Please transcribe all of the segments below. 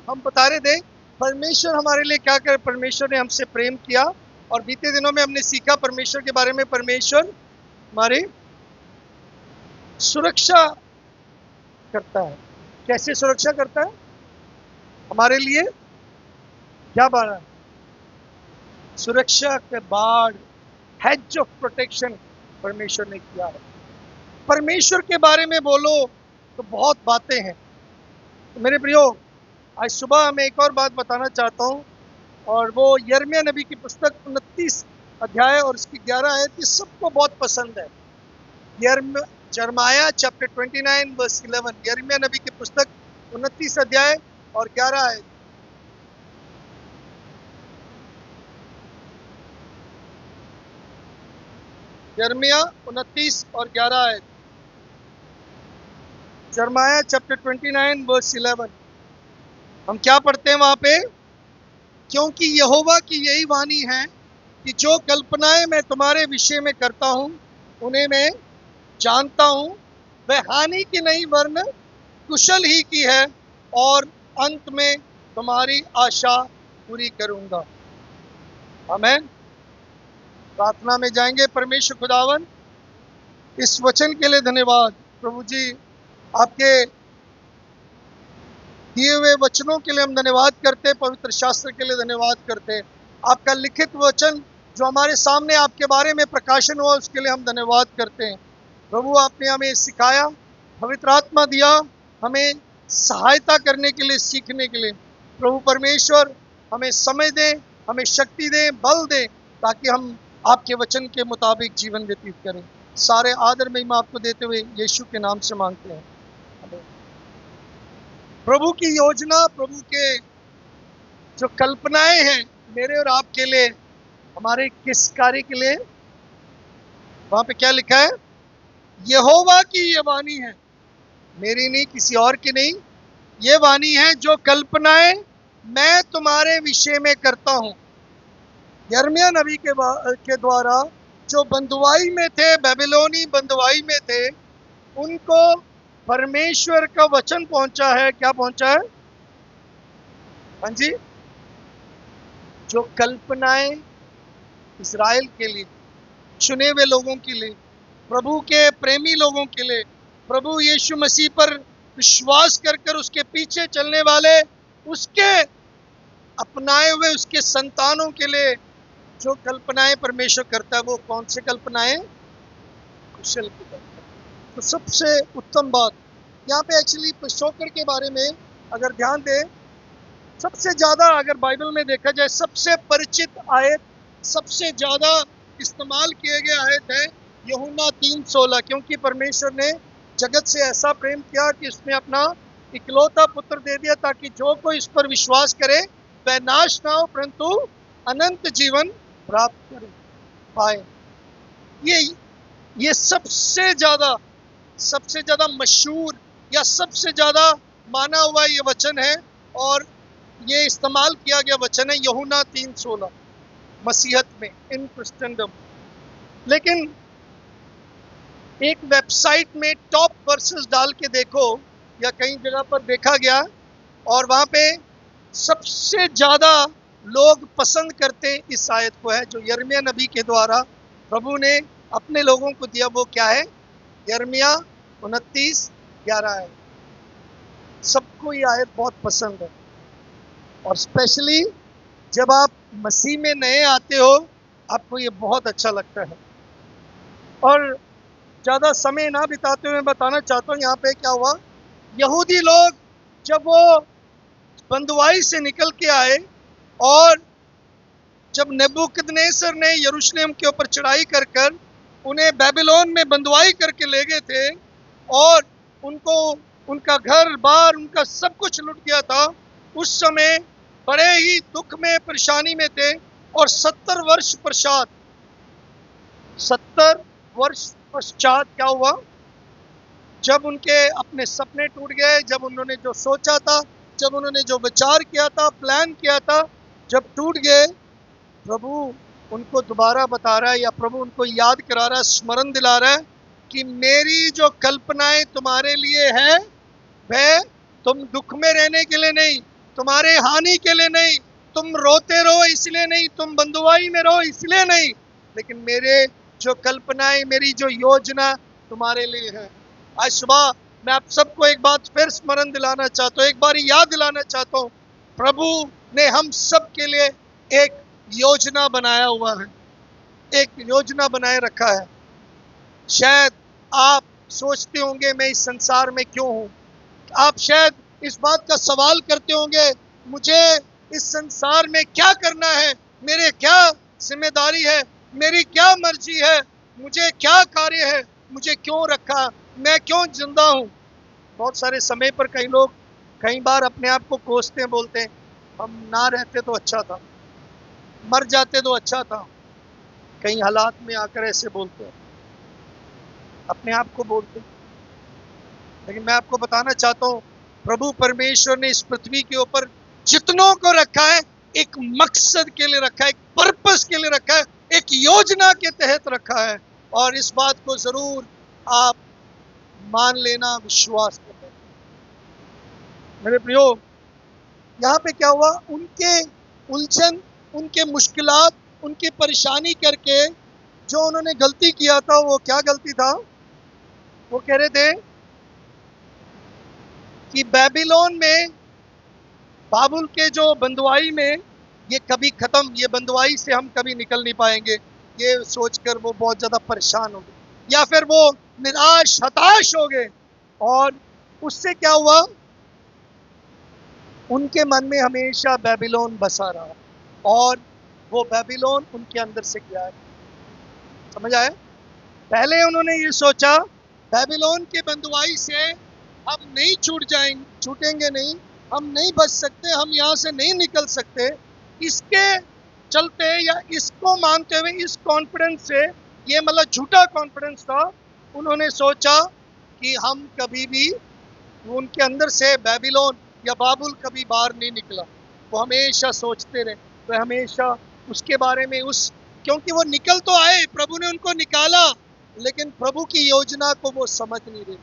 हम बता रहे थे परमेश्वर हमारे लिए क्या करे। परमेश्वर ने हमसे प्रेम किया और बीते दिनों में हमने सीखा परमेश्वर के बारे में। परमेश्वर हमारी सुरक्षा करता है। कैसे सुरक्षा करता है? हमारे लिए क्या बात है? सुरक्षा के बाढ़, हेज ऑफ प्रोटेक्शन परमेश्वर ने किया है। परमेश्वर के बारे में बोलो तो बहुत बातें हैं। तो मेरे प्रियो, आज सुबह मैं एक और बात बताना चाहता हूँ, और वो यिर्मयाह नबी की पुस्तक 29 अध्याय और उसकी 11 आयत, ये सबको बहुत पसंद है। जरमाया चैप्टर 29 वर्स 11, यिर्मयाह नबी की पुस्तक 29 अध्याय और 11 आयत। यिर्मयाह 29 और 11 आयत। जरमाया चैप्टर 29 वर्स 11। हम क्या पढ़ते हैं वहां पे? क्योंकि यहोवा की यही वाणी है कि जो कल्पनाएं मैं तुम्हारे विषय में करता हूं उन्हें मैं जानता हूं, वह हानि की नहीं वरन कुशल ही की है, और अंत में तुम्हारी आशा पूरी करूंगा। आमीन। प्रार्थना में जाएंगे। परमेश्वर खुदावन, इस वचन के लिए धन्यवाद प्रभु जी। आपके दिए हुए वचनों के लिए हम धन्यवाद करते हैं, पवित्र शास्त्र के लिए धन्यवाद करते हैं। आपका लिखित वचन जो हमारे सामने आपके बारे में प्रकाशन हुआ उसके लिए हम धन्यवाद करते हैं। प्रभु, आपने हमें सिखाया, पवित्र आत्मा दिया हमें सहायता करने के लिए, सीखने के लिए। प्रभु परमेश्वर, हमें समझ दें, हमें शक्ति दें, बल दें, ताकि हम आपके वचन के मुताबिक जीवन व्यतीत करें। सारे आदर महिमा आपको देते हुए यीशु के नाम से मांगते हैं। प्रभु की योजना, प्रभु के जो कल्पनाएं हैं मेरे और आपके लिए, हमारे किस कार्य के लिए? वहां पे क्या लिखा है? यहोवा की ये वाणी है, मेरी नहीं, किसी और की नहीं। ये वाणी है जो कल्पनाएं मैं तुम्हारे विषय में करता हूं। यिर्मयाह नबी के द्वारा जो बंदुआई में थे, बेबीलोनी बंदुआई में थे, उनको परमेश्वर का वचन पहुंचा है। क्या पहुंचा है? हाँ जी, जो कल्पनाएं इज़राइल के लिए, चुने हुए लोगों के लिए, प्रभु के प्रेमी लोगों के लिए, प्रभु यीशु मसीह पर विश्वास कर कर उसके पीछे चलने वाले, उसके अपनाए हुए उसके संतानों के लिए जो कल्पनाएं परमेश्वर करता है, वो कौन से कल्पनाएं? कुशल की कल्पना। तो सबसे उत्तम बात यहाँ पे एक्चुअली पिछोकड़ के बारे में अगर ध्यान दें, सबसे ज्यादा अगर बाइबल में देखा जाए, सबसे परिचित आयत, सबसे ज्यादा इस्तेमाल किए गए आयत है यूहन्ना 3:16। क्योंकि परमेश्वर ने जगत से ऐसा प्रेम किया कि उसने अपना इकलौता पुत्र दे दिया, ताकि जो कोई इस पर विश्वास करे वह नाश ना हो परंतु अनंत जीवन प्राप्त करे पाए। ये सबसे ज्यादा मशहूर या सबसे ज्यादा माना हुआ ये वचन है, और ये इस्तेमाल किया गया वचन है यूहन्ना 3:16 मसीहत में, इन क्रिश्चियनडम। लेकिन एक वेबसाइट में टॉप वर्सेस डाल के देखो, या कई जगह पर देखा गया, और वहां पे सबसे ज्यादा लोग पसंद करते इस आयत को है जो यिर्मयाह नबी के द्वारा प्रभु ने अपने लोगों को दिया। वो क्या है? यिर्मयाह 29:11 है। सबको ये आयत बहुत पसंद है, और स्पेशली जब आप मसीह में नए आते हो, आपको ये बहुत अच्छा लगता है। और ज़्यादा समय ना बिताते हुए बताना चाहता हूँ यहाँ पे क्या हुआ। यहूदी लोग जब वो बंदुआई से निकल के आए, और जब नेबूकदनेस्सर ने यरूशलेम के ऊपर चढ़ाई कर कर उन्हें बेबीलोन में बंदुआई करके ले गए थे, और उनको उनका घर बार, उनका सब कुछ लुट गया था, उस समय बड़े ही दुख में, परेशानी में थे। और 70 वर्ष पश्चात क्या हुआ? जब उनके अपने सपने टूट गए, जब उन्होंने जो सोचा था, जब उन्होंने जो विचार किया था, प्लान किया था, जब टूट गए, प्रभु उनको दोबारा बता रहा है, या प्रभु उनको याद करा रहा है, स्मरण दिला रहा है कि मेरी जो कल्पनाएं तुम्हारे लिए है, वह तुम दुख में रहने के लिए नहीं, तुम्हारे हानि के लिए नहीं, तुम रोते रहो इसलिए नहीं, तुम बंधुआई में रहो इसलिए नहीं, लेकिन मेरे जो कल्पनाएं, मेरी जो योजना तुम्हारे लिए है। आज सुबह मैं आप सबको एक बात फिर स्मरण दिलाना चाहता हूँ, एक बार याद दिलाना चाहता हूँ, प्रभु ने हम सब के लिए एक योजना बनाया हुआ है, एक योजना बनाए रखा है। शायद आप सोचते होंगे मैं इस संसार में क्यों हूं, आप शायद इस बात का सवाल करते होंगे मुझे इस संसार में क्या करना है, मेरे क्या जिम्मेदारी है, मेरी क्या मर्जी है, मुझे क्या कार्य है, मुझे क्यों रखा, मैं क्यों जिंदा हूं। बहुत सारे समय पर कई लोग कई बार अपने आप को कोसते हैं, बोलते हैं हम ना रहते तो अच्छा था, मर जाते तो अच्छा था। कई हालात में आकर ऐसे बोलते हैं, अपने आप को बोलते हैं। लेकिन मैं आपको बताना चाहता हूं, प्रभु परमेश्वर ने इस पृथ्वी के ऊपर जितनों को रखा है एक मकसद के लिए रखा है, एक पर्पस के लिए रखा है, एक योजना के तहत रखा है। और इस बात को जरूर आप मान लेना, विश्वास करना। मेरे प्रियो, यहाँ पे क्या हुआ, उनके उलझन, उनके मुश्किलात, उनकी परेशानी करके जो उन्होंने गलती किया था, वो क्या गलती था, वो कह रहे थे कि बेबीलोन में, बाबुल के जो बंदुआई में, ये कभी खत्म, ये बंदुआई से हम कभी निकल नहीं पाएंगे, ये सोचकर वो बहुत ज्यादा परेशान हो गए, या फिर वो निराश हताश हो गए। और उससे क्या हुआ, उनके मन में हमेशा बेबीलोन बसा रहा, और वो बेबीलोन उनके अंदर से गया है। समझ आया? पहले उन्होंने ये सोचा बेबीलोन के बंदुआई से हम नहीं छूटेंगे नहीं, हम नहीं बच सकते, हम यहाँ से नहीं निकल सकते। इसके चलते या इसको मानते हुए, इस कॉन्फिडेंस से, ये मतलब झूठा कॉन्फिडेंस था, उन्होंने सोचा कि हम कभी भी, उनके अंदर से बेबीलोन या बाबुल कभी बाहर नहीं निकला। वो हमेशा सोचते रहे, वो हमेशा उसके बारे में, उस, क्योंकि वो निकल तो आए, प्रभु ने उनको निकाला, लेकिन प्रभु की योजना को वो समझ नहीं रहे।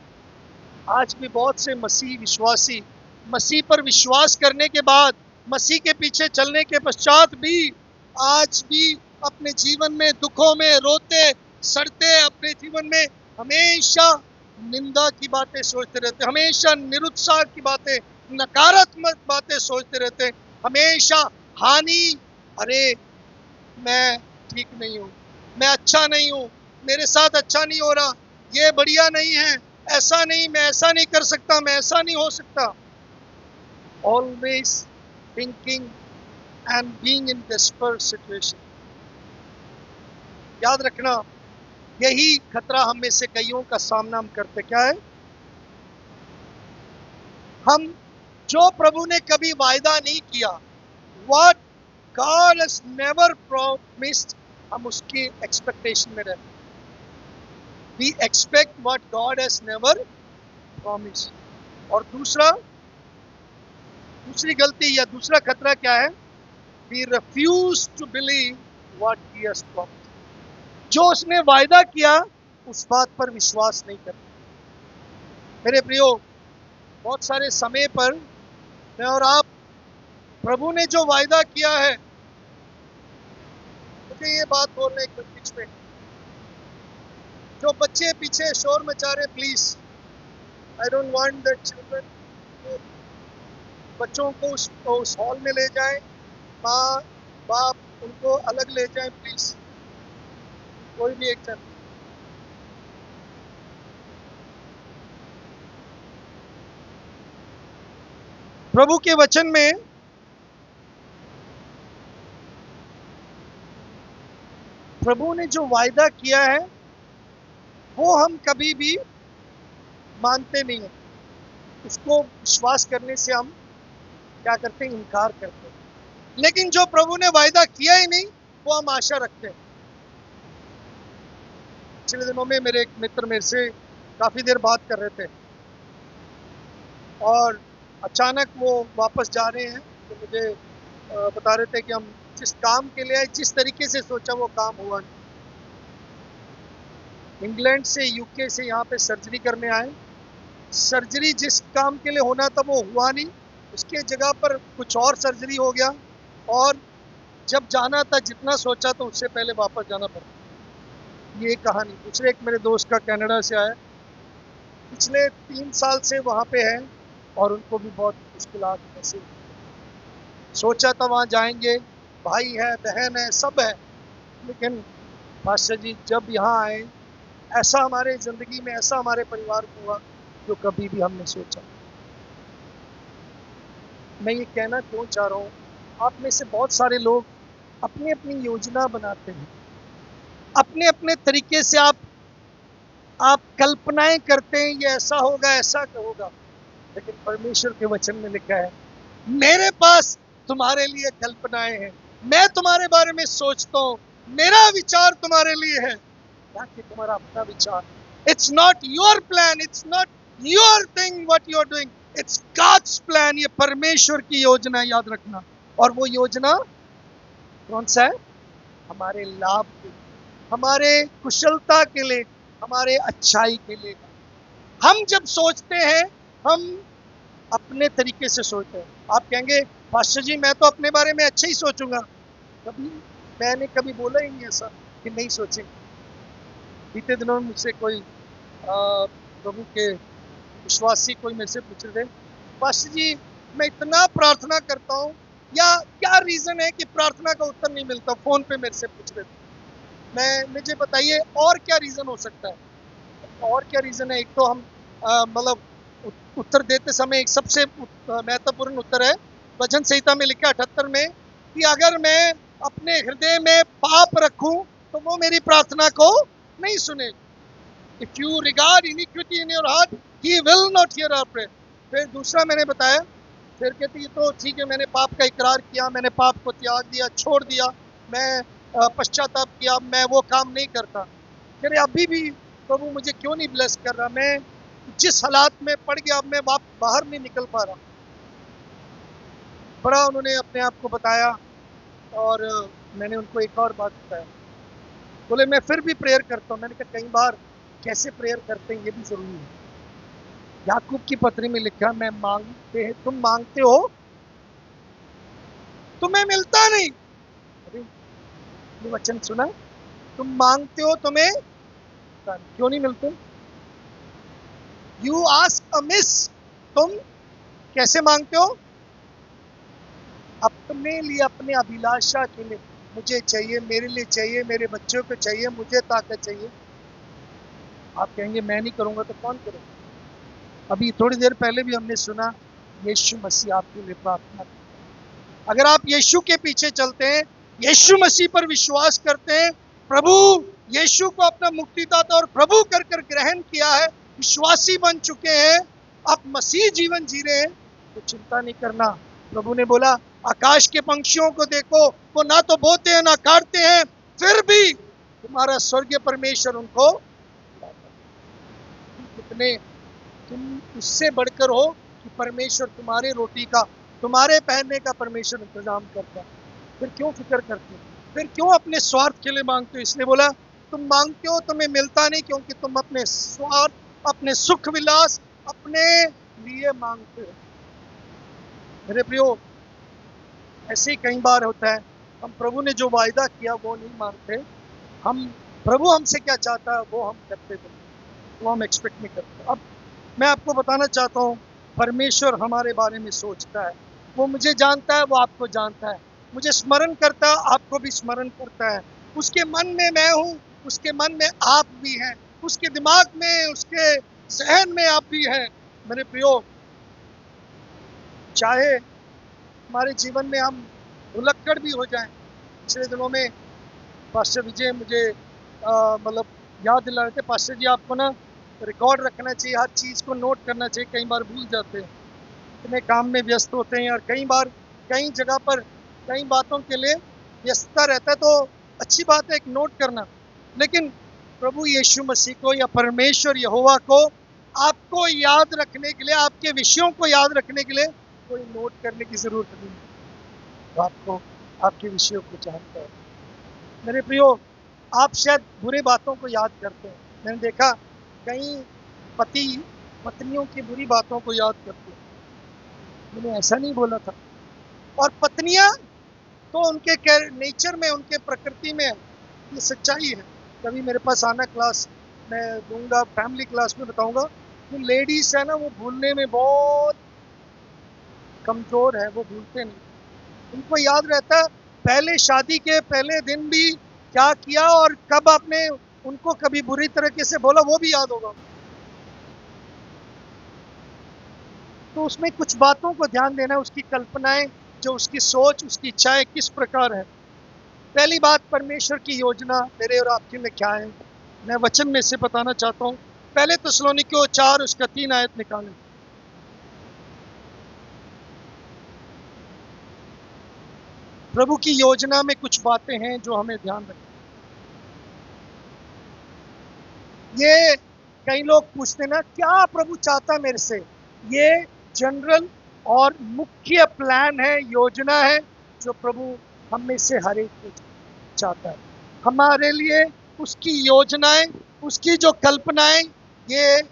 आज भी बहुत से मसीह विश्वासी मसीह पर विश्वास करने के बाद, मसीह के पीछे चलने के पश्चात भी आज भी अपने जीवन में दुखों में रोते सड़ते, अपने जीवन में हमेशा निंदा की बातें सोचते रहते, हमेशा निरुत्साह की बातें, नकारात्मक बातें सोचते रहते, हमेशा हानि, अरे मैं ठीक नहीं हूँ, मैं अच्छा नहीं हूँ, मेरे साथ अच्छा नहीं हो रहा, ये बढ़िया नहीं है, ऐसा नहीं, मैं ऐसा नहीं कर सकता, मैं ऐसा नहीं हो सकता। Always thinking and being in desperate situation. याद रखना, यही खतरा हम में से कईयों का सामना हम करते। क्या है, हम जो प्रभु ने कभी वायदा नहीं किया, what God has never promised, हम उसकी एक्सपेक्टेशन में रहते। We expect what God has never promised. और दूसरी गलती या दूसरा खतरा क्या है, we refuse to believe what he has promised. जो उसने वायदा किया उस बात पर विश्वास नहीं करते। मेरे प्रियो, बहुत सारे समय पर मैं और आप, प्रभु ने जो वायदा किया है, मुझे ये बात बोलने के बीच में, जो बच्चे पीछे शोर मचा रहे, please, I don't want that children, बच्चों को उस हॉल में ले जाएं, माँ बाप उनको अलग ले जाएं प्लीज, कोई भी एक जन। प्रभु के वचन में प्रभु ने जो वायदा किया है वो हम कभी भी मानते नहीं हैं, उसको विश्वास करने से हम क्या करते हैं, इनकार करते हैं। लेकिन जो प्रभु ने वायदा किया ही नहीं, वो हम आशा रखते हैं। पिछले दिनों में मेरे एक मित्र मेरे से काफी देर बात कर रहे थे, और अचानक वो वापस जा रहे हैं, तो मुझे बता रहे थे कि हम जिस काम के लिए आए, जिस तरीके से सोचा वो काम हुआ नहीं। इंग्लैंड से, यूके से यहाँ पे सर्जरी करने आए, सर्जरी जिस काम के लिए होना था वो हुआ नहीं, उसके जगह पर कुछ और सर्जरी हो गया, और जब जाना था जितना सोचा तो उससे पहले वापस जाना पड़ा। ये कहानी दूसरे एक मेरे दोस्त का कनाडा से आया, पिछले 3 साल से वहाँ पे है, और उनको भी बहुत मुश्किलात ऐसे सोचा था वहाँ जाएंगे, भाई है बहन है सब है, लेकिन पास्टर जी जब यहाँ आए, ऐसा हमारे ज़िंदगी में, ऐसा हमारे परिवार में हुआ जो कभी भी हमने सोचा। मैं ये कहना क्यों चाह रहा हूँ, आप में से बहुत सारे लोग अपनी अपनी योजना बनाते हैं, अपने अपने तरीके से आप कल्पनाएं करते हैं, ये ऐसा होगा ऐसा होगा, लेकिन परमेश्वर के वचन में लिखा है मेरे पास तुम्हारे लिए कल्पनाएं हैं, मैं तुम्हारे बारे में सोचता हूँ, मेरा विचार तुम्हारे लिए है, ना कि तुम्हारा अपना विचार। It's not your plan, it's not your thing what you are doing, it's God's plan. ये परमेश्वर की योजना है, याद रखना। और वो योजना कौन सा है? हमारे लाभ के, हमारे कुशलता के लिए, हमारे अच्छाई के लिए। हम जब सोचते हैं, हम अपने तरीके से सोचते हैं। आप कहेंगे पास्टर जी मैं तो अपने बारे में अच्छा ही सोचूंगा, कभी मैंने कभी बोला ही नहीं ऐसा कि नहीं सोचेंगे। बीते दिनों में मुझसे कोई प्रभु के विश्वासी कोई मेरे से पूछ रहे थे, पास्टर जी मैं इतना प्रार्थना करता हूँ, या क्या रीजन है कि प्रार्थना का उत्तर नहीं मिलता? फोन पे मेरे से पूछ रहे थे। मुझे बताइए और क्या रीजन हो सकता है? और क्या रीजन है? एक तो हम मतलब उत्तर देते समय एक सबसे महत्वपूर्ण उत्तर है, वचन संहिता में लिखा 78 में, कि अगर मैं अपने हृदय में पाप रखूं तो वो मेरी प्रार्थना को नहीं सुने। If you regard iniquity in your heart he will not hear our prayer. फिर दूसरा मैंने बताया, फिर कहती है तो ठीक है, मैंने पाप का इकरार किया, मैंने पाप को त्याग दिया, छोड़ दिया, मैं पश्चाताप किया, मैं वो काम नहीं करता। कह रहे अभी भी प्रभु मुझे क्यों नहीं ब्लेस कर रहा, मैं जिस हालात में पड़ गया अब मैं बाहर नहीं निकल पा रहा। बड़ा उन्होंने अपने आप को बताया, और मैंने उनको एक और बात बताया। बोले मैं फिर भी प्रेयर करता हूँ। मैंने कहा कई बार कैसे प्रेयर करते हैं ये भी जरूरी है। याकूब की पत्री में लिखा, मैं मांगते हैं, तुम मांगते हो तुम्हें मिलता नहीं। अरे ये वचन सुना, तुम मांगते हो तुम्हें क्यों नहीं मिलते? यू आस्क अमिस, तुम कैसे मांगते हो? अपने लिए, अपने अभिलाषा के लिए, मुझे चाहिए, मेरे लिए चाहिए, मेरे बच्चों को चाहिए, मुझे ताकत चाहिए। आप कहेंगे मैं नहीं करूंगा तो कौन करेगा? अभी थोड़ी देर पहले भी हमने सुना, यीशु मसीह आपके लिए प्रार्थना। अगर आप यीशु के पीछे चलते हैं, यीशु मसीह पर विश्वास करते हैं, प्रभु यीशु को अपना मुक्तिदाता और प्रभु कर कर ग्रहण किया है, विश्वासी बन चुके हैं, आप मसीह जीवन जी रहे हैं, तो चिंता नहीं करना। प्रभु ने बोला आकाश के पंक्षियों को देखो, वो ना तो बोते हैं ना काटते हैं, फिर भी तुम्हारा स्वर्गीय परमेश्वर उनको, कितने तुम उससे बढ़कर हो कि परमेश्वर तुम्हारे रोटी का, तुम्हारे पहनने का परमेश्वर इंतजाम करता है। फिर क्यों फिक्र करते हो? फिर क्यों अपने स्वार्थ के लिए मांगते हो? इसलिए बोला तुम मांगते हो तुम्हें मिलता नहीं, क्योंकि तुम अपने स्वार्थ, अपने सुख विलास, अपने लिए मांगते हो। मेरे प्रियो, ऐसे ही कई बार होता है, हम प्रभु ने जो वायदा किया वो नहीं मानते, हम प्रभु हमसे क्या चाहता है वो हम करते थे, वो हम एक्सपेक्ट नहीं करते। अब मैं आपको बताना चाहता हूँ, परमेश्वर हमारे बारे में सोचता है, वो मुझे जानता है, वो आपको जानता है, मुझे स्मरण करता है, आपको भी स्मरण करता है। उसके मन में मैं हूँ, उसके मन में आप भी हैं, उसके दिमाग में, उसके जहन में आप भी हैं। मेरे प्रियो, चाहे हमारे जीवन में हम भुलक्कड़ भी हो जाएं। पिछले दिनों में पास्टर विजय मुझे मतलब याद दिला रहे थे, पास्टर जी आपको ना रिकॉर्ड रखना चाहिए, हर चीज़ को नोट करना चाहिए, कई बार भूल जाते हैं, इतने काम में व्यस्त होते हैं, और कई बार कई जगह पर कई बातों के लिए व्यस्तता रहता है। तो अच्छी बात है एक नोट करना, लेकिन प्रभु यीशु मसीह को या परमेश्वर यहोवा को आपको याद रखने के लिए, आपके विषयों को याद रखने के लिए कोई नोट करने की जरूरत नहीं है, तो आपको आपके विषयों को जानता है। मेरे प्रियो, आप शायद बुरे बातों को याद करते हैं। मैंने देखा कई पति पत्नियों की बुरी बातों को याद करते हैं, मैंने ऐसा नहीं बोला था। और पत्नियां तो उनके नेचर में, उनके प्रकृति में ये सच्चाई है। कभी मेरे पास आना, क्लास मैं दूंगा, फैमिली क्लास में बताऊंगा। जो लेडीज है ना, वो भूलने में बहुत कमजोर है, वो भूलते नहीं। उनको याद रहता है पहले शादी के पहले दिन भी क्या किया और कब आपने उनको कभी बुरी तरीके से बोला, वो भी याद होगा। तो उसमें कुछ बातों को ध्यान देना, उसकी कल्पनाएं, जो उसकी सोच, उसकी इच्छाएं किस प्रकार है। पहली बात, परमेश्वर की योजना मेरे और आपके लिए क्या है, मैं वचन में से बताना चाहता हूँ। पहले थिस्सलुनीकियों 4 उसका 3 आयत निकालें। प्रभु की योजना में कुछ बातें हैं जो हमें ध्यान रखनी। ये कई लोग पूछते ना, क्या प्रभु चाहता मेरे से। ये जनरल और मुख्य प्लान है, योजना है, जो प्रभु हम में से हर एक को चाहता है हमारे लिए। उसकी योजनाएं, उसकी जो कल्पनाएं, ये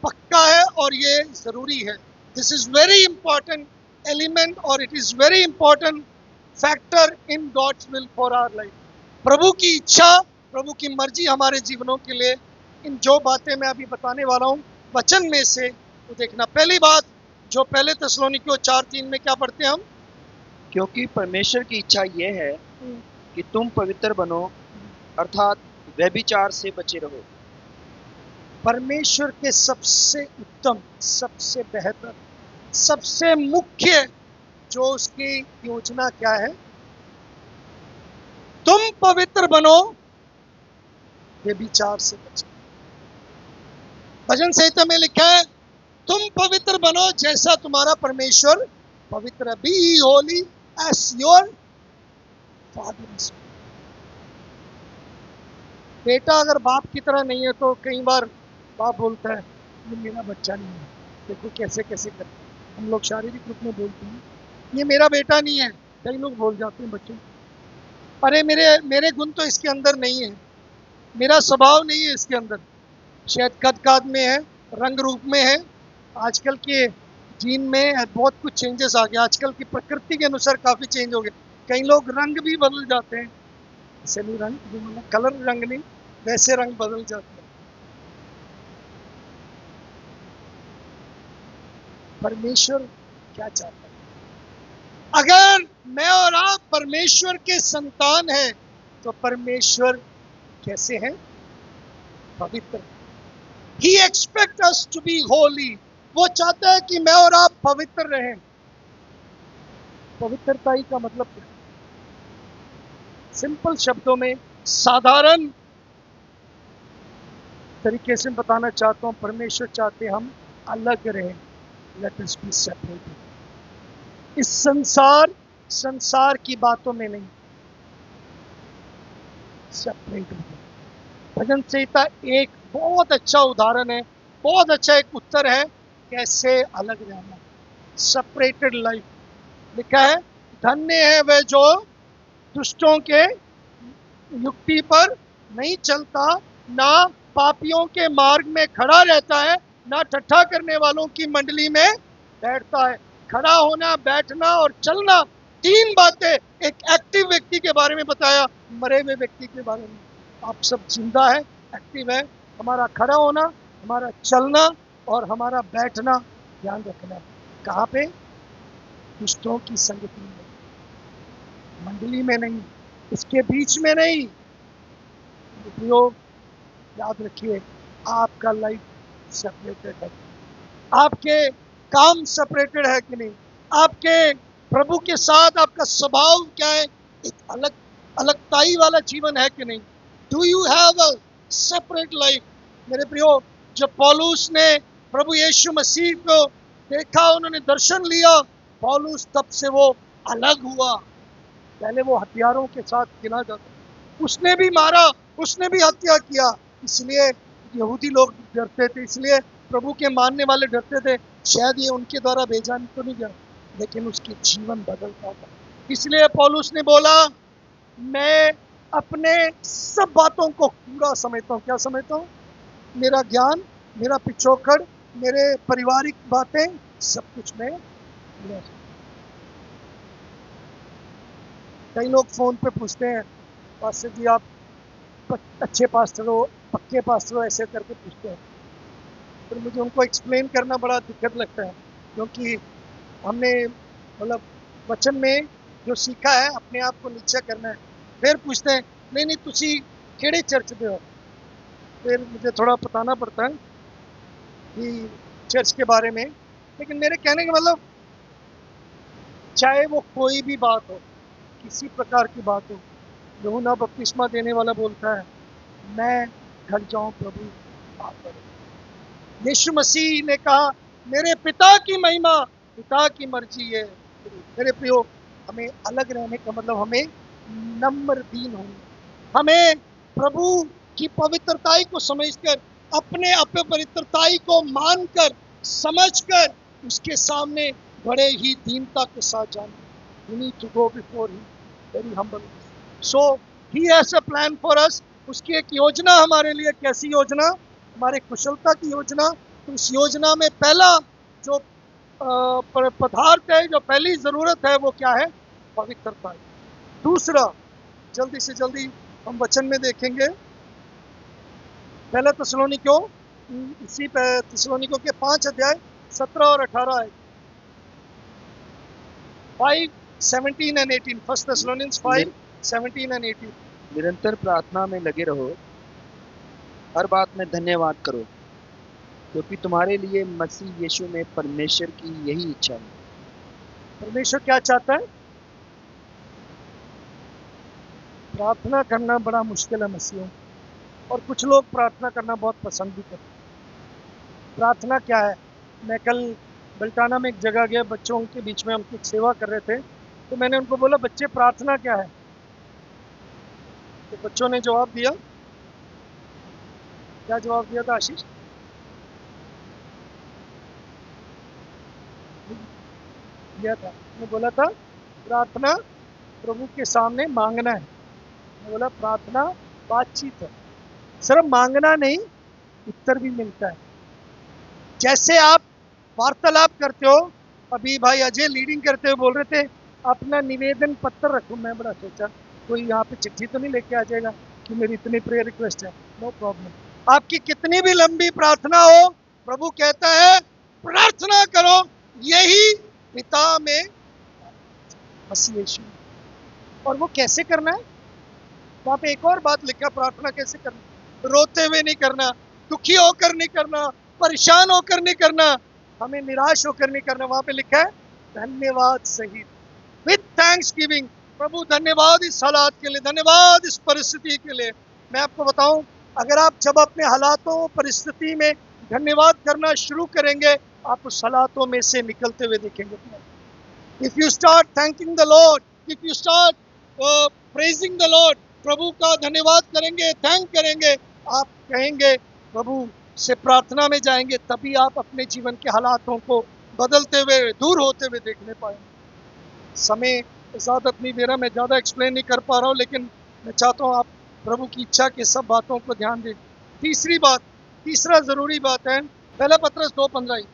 पक्का है और ये जरूरी है। This is very important element और it is very important factor in God's will for our life. प्रभु की इच्छा, प्रभु की मर्जी हमारे जीवनों के लिए, इन जो बातें मैं अभी बताने वाला हूँ वचन में से, तो देखना। पहली बात, जो पहले थिस्सलुनीकियों 4:3 में क्या पढ़ते हैं हम? क्योंकि परमेश्वर की इच्छा यह है कि तुम पवित्र बनो, अर्थात व्यभिचार से बचे रहो। परमेश्वर के सबसे उत्तम, सबसे बेहतर, सबसे मुख्य जो उसकी योजना क्या है? तुम पवित्र बनो, व्यभिचार से बचो। भजन संहिता में लिखा है, तुम पवित्र बनो जैसा तुम्हारा परमेश्वर पवित्र है। Be holy as your father is. बेटा अगर बाप की तरह नहीं है तो कई बार बाप बोलता है ये मेरा बच्चा नहीं है। देखो कैसे कैसे करते हैं हम लोग, शारीरिक रूप में बोलते हैं ये मेरा बेटा नहीं है। कई लोग बोल जाते हैं बच्चों, अरे मेरे मेरे गुण तो इसके अंदर नहीं है, मेरा स्वभाव नहीं है इसके अंदर। शायद कद काद में है, रंग रूप में है। आजकल के जीन में बहुत कुछ चेंजेस आ गया, आजकल की प्रकृति के अनुसार काफी चेंज हो गए। कई लोग रंग भी बदल जाते हैं, ऐसे नहीं रंग, कलर रंग नहीं, वैसे रंग बदल जाते हैं। परमेश्वर क्या चाहता है? अगर मैं और आप परमेश्वर के संतान हैं तो परमेश्वर कैसे हैं? पवित्र। He expects us to be holy. वो चाहता है कि मैं और आप पवित्र रहें। पवित्रता ही का मतलब क्या है? सिंपल शब्दों में, साधारण तरीके से बताना चाहता हूं, परमेश्वर चाहते हम अलग रहें। Let us be separated. इस संसार की बातों में नहीं, सेपरेट हो। भजन संहिता एक बहुत अच्छा उदाहरण है, बहुत अच्छा एक उत्तर है कैसे अलग रहना। सेपरेटेड लाइफ लिखा है, धन्य है वह जो दुष्टों के युक्ति पर नहीं चलता, ना पापियों के मार्ग में खड़ा रहता है, ना ठट्ठा करने वालों की मंडली में बैठता है। खड़ा होना, बैठना और चलना, तीन बातें एक एक्टिव व्यक्ति के बारे में बताया, मरे हुए व्यक्ति के बारे में। आप सब जिंदा है, एक्टिव है। हमारा खड़ा होना, हमारा चलना और हमारा बैठना ध्यान रखना। कहाँ पे? दुष्टों की संगति में, मंडली में नहीं, इसके बीच में नहीं। उपयोग याद रखिए, आपका लाइफ सेपरेटेड है। आपके काम सेपरेटेड है कि नहीं? आपके प्रभु के साथ आपका स्वभाव क्या है? एक अलग अलगताई वाला जीवन है कि नहीं? Do you have a separate life? मेरे प्रियो, जब पौलुस ने प्रभु यीशु मसीह को देखा, उन्होंने दर्शन लिया, पौलुस तब से वो अलग हुआ। पहले वो हथियारों के साथ गिना जाता, उसने भी मारा, उसने भी हत्या किया, इसलिए यहूदी लोग डरते थे, इसलिए प्रभु के मानने वाले डरते थे, शायद ये उनके द्वारा भेजा तो नहीं गया। लेकिन उसके जीवन बदलता था। इसलिए पौलुस ने बोला, मैं अपने सब बातों को पूरा समझता हूँ। क्या समझता हूँ? मेरा ज्ञान, मेरा पिछोकड़, मेरे पारिवारिक बातें, सब कुछ मैं कई लोग फोन पे पूछते हैं, पास्टर जी आप अच्छे पास्टर हो, पक्के पास्टर हो, ऐसे करके पूछते हैं। फिर मुझे उनको एक्सप्लेन करना बड़ा दिक्कत लगता है, क्योंकि हमने मतलब वचन में जो सीखा है अपने आप को नीचा करना है। फिर पूछते हैं नहीं नहीं तुसी केड़े चर्च दे हो, फिर मुझे थोड़ा बताना पड़ता है कि चर्च के बारे में। लेकिन मेरे कहने का मतलब, चाहे वो कोई भी बात हो, किसी प्रकार की बात हो, यूहन्ना बपतिस्मा देने वाला बोलता है मैं घर जाऊं प्रभु आप करो। यीशु मसीह ने कहा मेरे पिता की महिमा, पिता की मर्जी है। मेरे प्रियो, हमें अलग रहने का मतलब हमें नम्र दीन होना, हमें प्रभु की पवित्रताई को समझकर, अपने अपवित्रताई को मानकर समझकर उसके सामने बड़े ही दीनता के साथ जाना। We need to go before him very humble. So he has a plan for us. उसकी एक योजना हमारे लिए। कैसी योजना? हमारे कुशलता की योजना। तो उस योजना में पहला जो पदार्थ है, जो पहली जरूरत है, वो क्या है? पवित्रता। दूसरा, जल्दी से जल्दी हम वचन में देखेंगे, पहला थिस्सलुनीकियों, इसी थिस्सलुनीकियों के 5 अध्याय 17 और 18 है। 5:17 and 18। First थिस्सलुनीकियंस 5:17 and 18। निरंतर प्रार्थना में लगे रहो, हर बात में धन्यवाद करो, क्योंकि तुम्हारे लिए मसीह यीशु में परमेश्वर की यही इच्छा है। परमेश्वर क्या चाहता है? प्रार्थना करना बड़ा मुश्किल है मसीहों, और कुछ लोग प्रार्थना करना बहुत पसंद भी करते हैं। प्रार्थना क्या है? मैं कल बल्टाना में एक जगह गया, बच्चों के बीच में हम कुछ सेवा कर रहे थे, तो मैंने उनको बोला बच्चे प्रार्थना क्या है? तो बच्चों ने जवाब दिया, क्या जवाब दिया था आशीष? दिया था, मैं बोला था प्रार्थना प्रभु के सामने मांगना है। मैं बोला प्रार्थना बातचीत है, सिर्फ मांगना नहीं, उत्तर भी मिलता है। जैसे आप वार्तालाप करते हो, अभी भाई अजय लीडिंग करते हुए बोल रहे थे अपना निवेदन पत्र रखो। मैं बड़ा सोचा कोई यहाँ पे चिट्ठी तो नहीं लेके आ जाएगा कि मेरी इतनी प्रेयर रिक्वेस्ट है। नो प्रॉब्लम, आपकी कितनी भी लंबी प्रार्थना हो, प्रभु कहता है प्रार्थना करो, यही पिता में मसीह यीशु। और वो कैसे करना है? वहां पे एक और बात लिखा, प्रार्थना कैसे करना। रोते हुए नहीं करना, दुखी होकर नहीं करना, परेशान होकर नहीं करना, हमें निराश होकर नहीं करना। वहां पे लिखा है धन्यवाद सहित, विद थैंक्स गिविंग। प्रभु धन्यवाद इस हालात के लिए, धन्यवाद इस परिस्थिति के लिए। मैं आपको बताऊं, अगर आप जब अपने हालातों परिस्थिति में धन्यवाद करना शुरू करेंगे, आप उस हालातों में से निकलते हुए देखेंगे। If you start thanking the Lord, if you start praising the Lord, प्रभु का धन्यवाद करेंगे, थैंक करेंगे, आप कहेंगे प्रभु से प्रार्थना में जाएंगे, तभी आप अपने जीवन के हालातों को बदलते हुए, दूर होते हुए देखने पाएंगे। समय इजाजत नहीं दे रहा, मैं ज़्यादा एक्सप्लेन नहीं कर पा रहा हूँ, लेकिन मैं चाहता हूँ आप प्रभु की इच्छा के सब बातों को ध्यान दें। तीसरी बात, तीसरा ज़रूरी बात है, पहला पत्रस 2:15।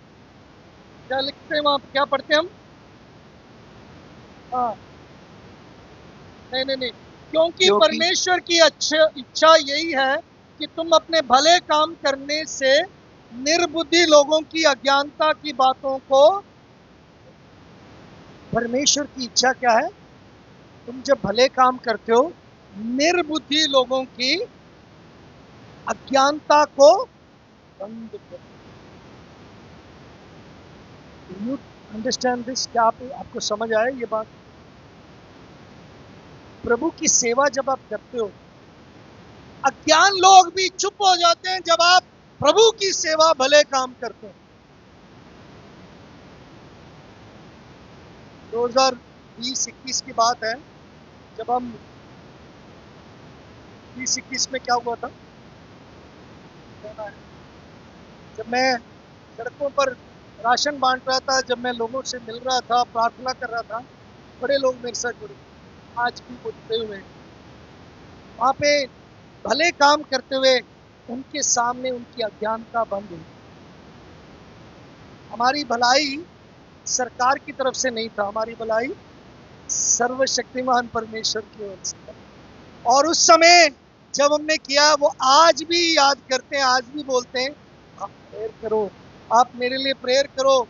क्या लिखते हैं वहाँ, क्या पढ़ते हैं हम? हाँ, नहीं, क्योंकि परमेश्वर की इच्छा यही है कि तुम अपने भले काम करने से निर्बुद्धि लोगों की अज्ञानता की बातों को। परमेश्वर की इच्छा क्या है? तुम जब भले काम करते हो, निर्बुद्धि लोगों की अज्ञानता को बंद करो। You understand this? क्या आपको समझ आए ये बात? प्रभु की सेवा जब आप करते हो, अज्ञान लोग भी चुप हो जाते हैं जब आप प्रभु की सेवा भले काम करते हैं। 2020-21 की बात है, जब हम 20-21 में क्या हुआ था, जब मैं सड़कों पर राशन बांट रहा था, जब मैं लोगों से मिल रहा था, प्रार्थना कर रहा था, बड़े लोग मेरे साथ जुड़े, आज भी जुड़ते हुए। वहाँ पे भले काम करते हुए उनके सामने उनकी अज्ञानता बंद हुई। हमारी भलाई सरकार की तरफ से नहीं था, हमारी भलाई सर्वशक्तिमान परमेश्वर की ओर से था। और उस समय जब हमने किया, वो आज भी याद करते हैं, आज भी बोलते हैं, आप प्रेयर करो, आप मेरे लिए प्रेयर करो,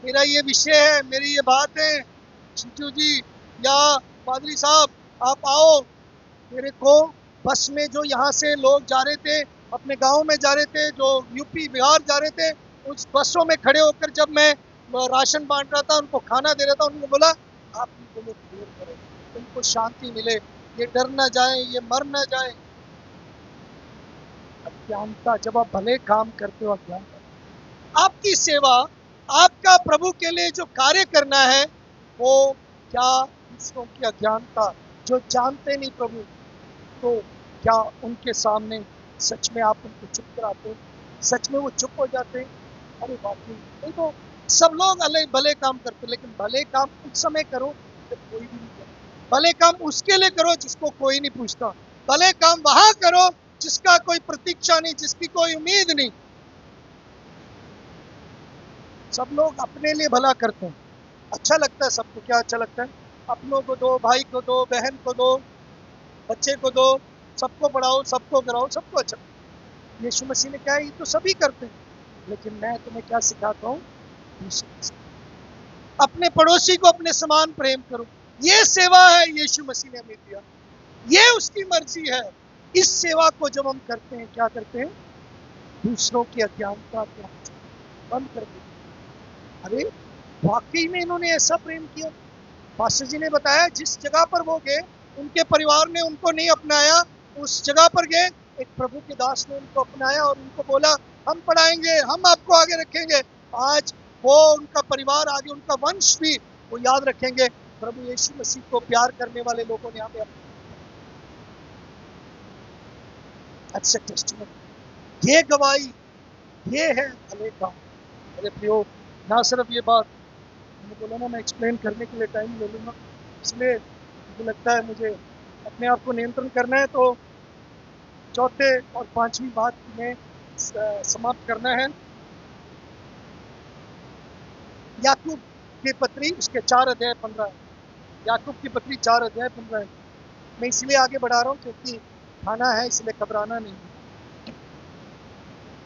मेरा ये विषय है, मेरी ये बात है, चिंटू जी या पादरी साहब आप आओ। मेरे को बस में जो यहाँ से लोग जा रहे थे, अपने गांव में जा रहे थे, जो यूपी बिहार जा रहे थे, उस बसों में खड़े होकर जब मैं राशन बांट रहा था, उनको खाना दे रहा था, उन्होंने बोला आप इनके लिए प्रेयर करो, उनको शांति मिले, ये डर ना जाए, ये मर ना जाए। अज्ञानता, जब आप भले काम करते हो, अज्ञानता, आपकी सेवा, आपका प्रभु के लिए जो कार्य करना है, वो क्या दूसरों की अज्ञानता, जो जानते नहीं प्रभु, तो क्या उनके सामने सच में आप उनको चुप कराते हो? सच में वो चुप हो जाते हैं? अरे बाकी नहीं, तो सब लोग अलग भले काम करते, लेकिन भले काम उस समय करो जब कोई भी नहीं करे। भले काम उसके लिए करो जिसको कोई नहीं पूछता। भले काम वहां करो जिसका कोई प्रतीक्षा नहीं, जिसकी कोई उम्मीद नहीं। सब लोग अपने लिए भला करते हैं, अच्छा लगता है सबको। क्या अच्छा लगता है? अपनों को दो, भाई को दो, बहन को दो, बच्चे को दो, सबको पढ़ाओ, सबको कराओ, सबको अच्छा। यीशु मसीह ने क्या, ये तो सभी करते हैं, लेकिन मैं तुम्हें क्या सिखाता हूँ, अपने पड़ोसी को अपने समान प्रेम करो। ये सेवा है यीशु मसीह ने हमें दिया, ये उसकी मर्जी है। इस सेवा को जब हम करते हैं, क्या करते हैं, दूसरों की अज्ञानता को बंद कर देते। अरे वाकई में इन्होंने ऐसा प्रेम किया। पास्टर जी ने बताया, जिस जगह पर वो गए, उनके परिवार ने उनको नहीं अपनाया, उस जगह पर गए, एक प्रभु के दास ने उनको अपनाया और उनको बोला, हम पढ़ाएंगे, हम आपको आगे रखेंगे। आज वो, उनका परिवार आगे, उनका वंश भी वो याद रखेंगे, प्रभु यीशु मसीह को प्यार करने वाले लोगों ने यहाँ पे अच्छा टेस्टिमनी। ये गवाही, ये है भले काम। मेरे प्रियो, ना सिर्फ ये बात मैंने बोला ना, मैं एक्सप्लेन करने के लिए टाइम ले लूँगा, इसलिए मुझे लगता है मुझे अपने आप को नियंत्रण करना है। तो चौथे और पांचवी बात में समाप्त करना है। याकूब की पत्री, उसके 4 अध्याय 15। याकूब की पत्री 4 अध्याय 15। मैं इसलिए आगे बढ़ा रहा हूँ क्योंकि खाना है, इसलिए घबराना नहीं।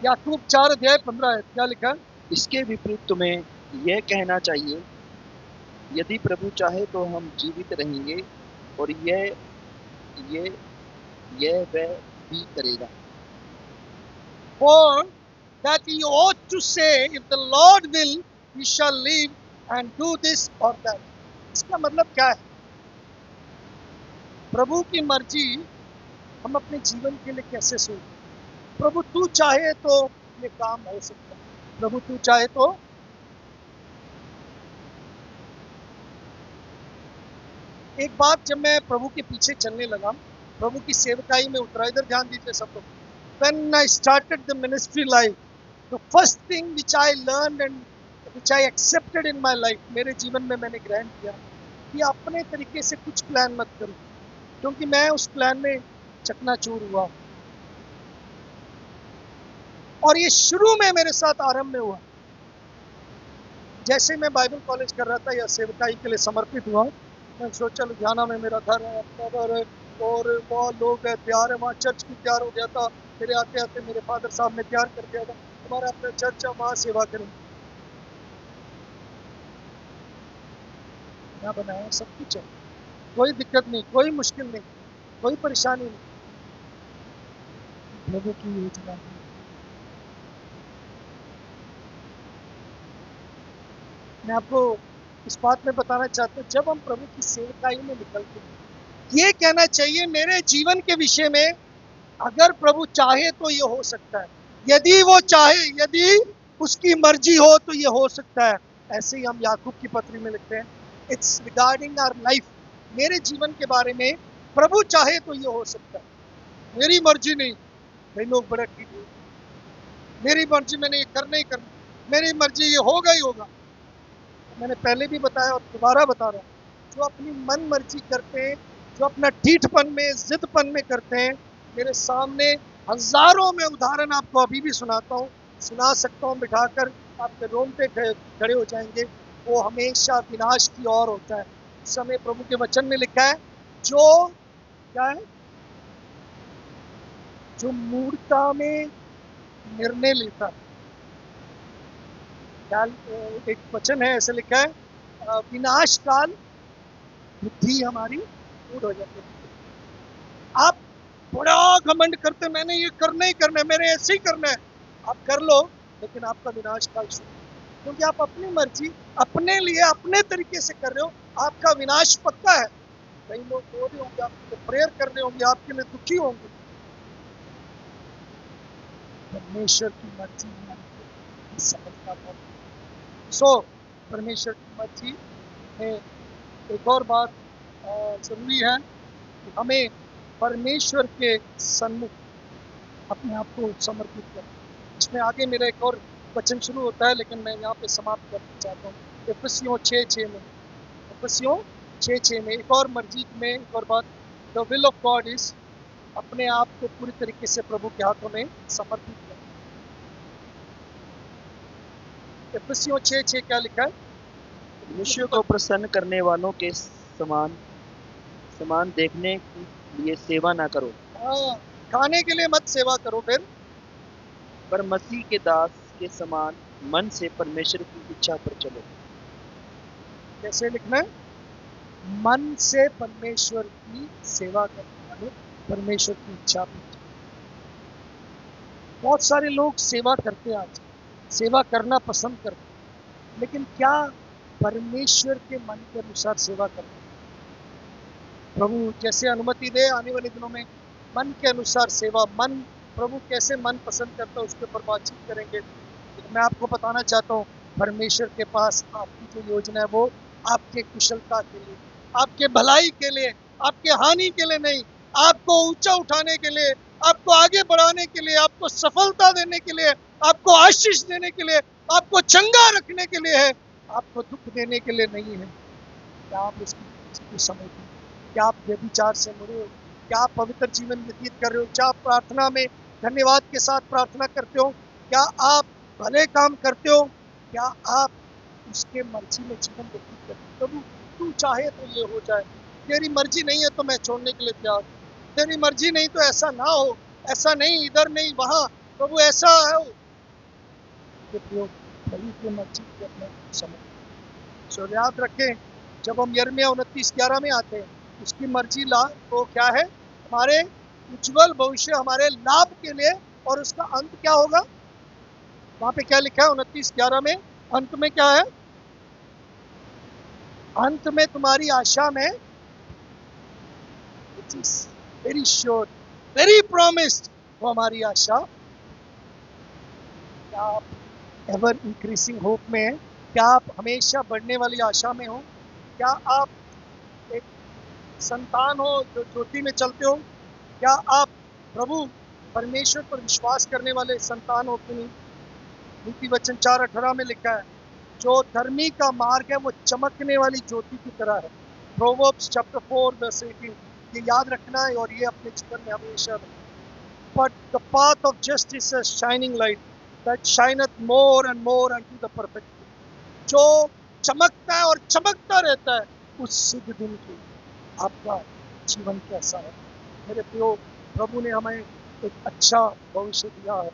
याकूब 4 अध्याय 15 है, क्या लिखा? इसके विपरीत तुम्हें यह कहना चाहिए, यदि प्रभु चाहे तो हम जीवित रहेंगे, और ये वह भी करेगा। For that you ought to say, if the Lord will, we shall live and do this or that. इसका मतलब क्या है? प्रभु की मर्जी हम अपने जीवन के लिए कैसे सोचें? प्रभु तू चाहे तो ये काम हो सकता है, प्रभु तू चाहे तो। एक बात, जब मैं प्रभु के पीछे चलने लगा, प्रभु की सेवकाई में उतरा, इधर ध्यान दीजिए सब लोग। When I started the ministry life, the first thing which I learned and which I accepted in my life, मेरे जीवन में मैंने ग्रहण किया कि अपने तरीके से कुछ प्लान मत करो, क्योंकि मैं उस प्लान में चकनाचूर हुआ। और ये शुरू में मेरे साथ आरंभ में हुआ, जैसे मैं बाइबल कॉलेज कर रहा था या सेवकाई के लिए समर्पित हुआ, मैं सोचा लुधियाना में मेरा घर है, अपना घर है, और वहाँ लोग है, प्यार है, वहाँ चर्च भी तैयार हो गया था। मेरे आते आते मेरे फादर साहब ने तैयार कर दिया था, हमारा अपना चर्च है, वहाँ सेवा करेंगे। यहाँ बनाया, सब कुछ है, कोई दिक्कत नहीं, कोई मुश्किल नहीं, कोई परेशानी नहीं। प्रभु की योजना, मैं आपको इस बात में बताना चाहता हूँ, जब हम प्रभु की सेवकाई में निकलते हैं, ये कहना चाहिए मेरे जीवन के विषय में, अगर प्रभु चाहे तो ये हो सकता है, यदि वो चाहे, यदि उसकी मर्जी हो तो ये हो सकता है। ऐसे ही हम याकूब की पत्री में लिखते हैं, इट्स रिगार्डिंग आवर लाइफ, मेरे जीवन के बारे में प्रभु चाहे तो ये हो सकता है, मेरी मर्जी नहीं। कई लोग बड़ा ठीक है, मेरी मर्जी मैंने ये करना ही करना, मेरी मर्जी ये होगा ही होगा। मैंने पहले भी बताया और दोबारा बता रहा हूँ, जो अपनी मन मर्जी करते हैं, जो अपना ठीठपन में, जिदपन में करते हैं, मेरे सामने हजारों में उदाहरण आपको अभी भी सुनाता हूँ, सुना सकता हूँ बिठाकर, आपके रोंगटे खड़े हो जाएंगे। वो हमेशा विनाश की ओर होता है। इस समय प्रभु के वचन में लिखा है, जो क्या है, जो मूर्खता में निर्णय लेता है। क्या एक वचन है, ऐसे लिखा है, विनाश काल बुद्धि हमारी दूर हो जाती है। आप बड़ा घमंड करते, मैंने ये करना ही करना है, मेरे ऐसे ही करना है, आप कर लो, लेकिन आपका विनाश काल शुरू, क्योंकि आप अपनी मर्जी, अपने लिए, अपने तरीके से कर रहे हो, आपका विनाश पक्का है। कई लोग रो रहे होंगे, आपके प्रेयर कर रहे होंगे, आपके लिए दुखी होंगे। परमेश्वर की मर्जी हमारी समझना पड़ता। सो परमेश्वर की मर्जी में एक और बात जरूरी है कि हमें परमेश्वर के सन्मुख अपने आप को समर्पित करें। इसमें आगे मेरा एक और वचन शुरू होता है, लेकिन मैं यहाँ पे समाप्त करना चाहता हूँ। इफिसियों 6:6 में, इफिसियों 6:6 में एक और मर्जी में एक और बात, the will of God is, अपने आप को पूरी तरीके से प्रभु के हाथों में समर्पित करें। इफिसियों 6:6 क्या लिखा है? मनुष्य को प्रसन्न करने वालों के समान समान देखने के लिए सेवा ना करो, हाँ, खाने के लिए मत सेवा करो, फिर पर मसीह के दास के समान मन से परमेश्वर की इच्छा पर चलो। कैसे लिखना है? मन से परमेश्वर की सेवा करने वाले परमेश्वर की इच्छा पर। बहुत सारे लोग सेवा करते हैं, आज सेवा करना पसंद करते हैं, लेकिन क्या परमेश्वर के मन के अनुसार सेवा करते हैं? प्रभु जैसे अनुमति दे आने वाले दिनों में मन के अनुसार सेवा, मन प्रभु कैसे मन पसंद करता है उसके ऊपर बातचीत करेंगे। लेकिन मैं आपको बताना चाहता हूँ, परमेश्वर के पास आपकी जो योजना है वो आपके कुशलता के लिए, आपके भलाई के लिए, आपके हानि के लिए नहीं, आपको ऊंचा उठाने के लिए, आपको आगे बढ़ाने के लिए, आपको सफलता देने के लिए, आपको आशीष देने के लिए, आपको चंगा रखने के लिए है, आपको दुख देने के लिए नहीं है। क्या आप इसको समझते हैं? क्या आप व्यभिचार से मुड़े हो? क्या आप पवित्र जीवन व्यतीत कर रहे हो? क्या आप प्रार्थना में धन्यवाद के साथ प्रार्थना करते हो? क्या आप भले काम करते हो? क्या आप उसके मर्जी में जीवन व्यतीत करते हो? प्रभु तू चाहे तो ये हो जाए, तेरी मर्जी नहीं है तो मैं छोड़ने के लिए तैयार, तेरी मर्जी नहीं तो ऐसा ना हो, ऐसा नहीं, इधर नहीं वहां, प्रभु ऐसा है प्रभु की मर्जी को अपने समझ। सो याद रखें, जब हम यिर्मयाह 29:11 में आते हैं, उसकी मर्जी ला तो क्या है? हमारे उज्जवल भविष्य, हमारे लाभ के लिए, और उसका अंत क्या होगा? वहां पे क्या लिखा है 29:11 में? अंत में क्या है? अंत में तुम्हारी आशा में, it is very sure, very promised, वो हमारी आशा। क्या आप एवर इंक्रीजिंग होप में हैं? क्या आप हमेशा बढ़ने वाली आशा में हो? क्या आप एक संतान हो जो ज्योति में चलते हो? क्या आप प्रभु परमेश्वर पर विश्वास करने वाले संतान हो कि नहीं? नीति वचन 4:18 में लिखा है, जो धर्मी का मार्ग है वो चमकने वाली ज्योति की तरह है। प्रोवर्ब्स चैप्टर 4:18, ये याद रखना है और ये अपने जीवन में हमेशा रखना। But the path of justice is a shining light that shineth more and more unto the perfect day. जो चमकता है और चमकता रहता है उस शुभ दिन की। आपका जीवन कैसा है? मेरे प्रियो, प्रभु ने हमें एक अच्छा भविष्य दिया है।